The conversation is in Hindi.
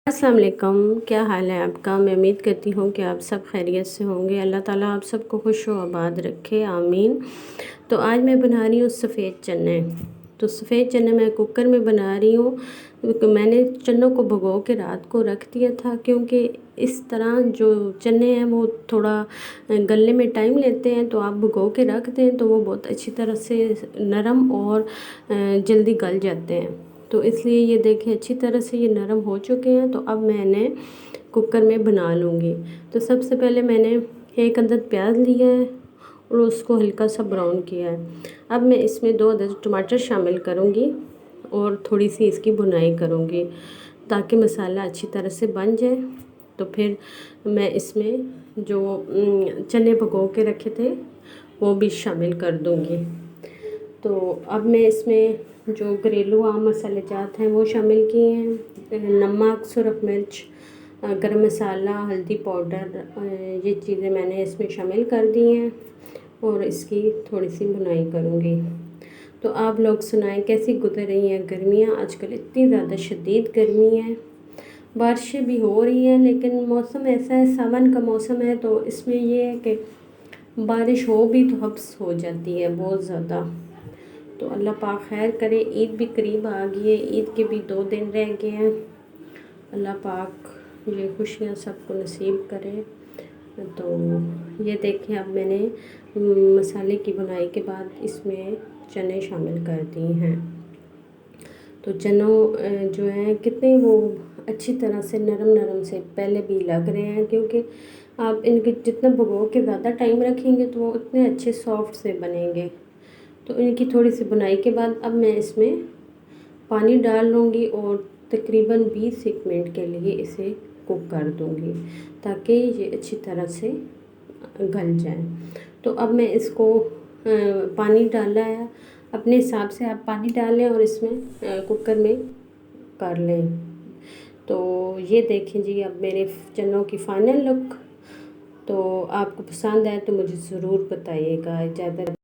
अस्सलाम वालेकुम। क्या हाल है आपका? मैं उम्मीद करती हूँ कि आप सब खैरियत से होंगे। अल्लाह ताला आप सबको खुश व आबाद रखे, आमीन। तो आज मैं बना रही हूँ सफ़ेद चने। तो सफ़ेद चने मैं कुकर में बना रही हूँ। मैंने चनों को भिगो के रात को रख दिया था, क्योंकि इस तरह जो चने हैं वो थोड़ा गलने में टाइम लेते हैं। तो आप भिगो के रख दें तो वो बहुत अच्छी तरह से नरम और जल्दी गल जाते हैं। तो इसलिए ये देखें, अच्छी तरह से ये नरम हो चुके हैं। तो अब मैंने कुकर में बना लूँगी। तो सबसे पहले मैंने एक अदद प्याज लिया है और उसको हल्का सा ब्राउन किया है। अब मैं इसमें 2 अदद टमाटर शामिल करूँगी और थोड़ी सी इसकी भुनाई करूँगी ताकि मसाला अच्छी तरह से बन जाए। तो फिर मैं इसमें जो चने भिगो के रखे थे वो भी शामिल कर दूँगी। तो अब मैं इसमें जो घरेलू आम मसाले जात हैं वो शामिल किए हैं। नमक, सुरख मिर्च, गरम मसाला, हल्दी पाउडर, ये चीज़ें मैंने इसमें शामिल कर दी हैं और इसकी थोड़ी सी भुनाई करूँगी। तो आप लोग सुनाएं, कैसी गुजर रही हैं गर्मियाँ? आजकल इतनी ज़्यादा शदीद गर्मी है। बारिशें भी हो रही हैं लेकिन मौसम ऐसा है, सावन का मौसम है, तो इसमें ये है कि बारिश हो भी तो हब्स हो जाती है बहुत ज़्यादा। तो अल्लाह पाक खैर करे। ईद भी करीब आ गई है, ईद के भी 2 दिन रह गए हैं। अल्लाह पाक ये खुशियाँ सबको नसीब करे। तो ये देखें, अब मैंने मसाले की बुनाई के बाद इसमें चने शामिल कर दिए हैं। तो चनों जो हैं कितने वो अच्छी तरह से नरम नरम से पहले भी लग रहे हैं, क्योंकि आप इनके जितना भिगो के ज़्यादा टाइम रखेंगे तो वो उतने अच्छे सॉफ्ट से बनेंगे। तो इनकी थोड़ी सी बुनाई के बाद अब मैं इसमें पानी डाल लूँगी और तकरीबन 20 मिनट के लिए इसे कुक कर दूँगी ताकि ये अच्छी तरह से गल जाए। तो अब मैं इसको पानी डाला है, अपने हिसाब से आप पानी डालें और इसमें कुकर में कर लें। तो ये देखें जी, अब मेरे चनों की फ़ाइनल लुक। तो आपको पसंद आए तो मुझे ज़रूर बताइएगा। ज़्यादा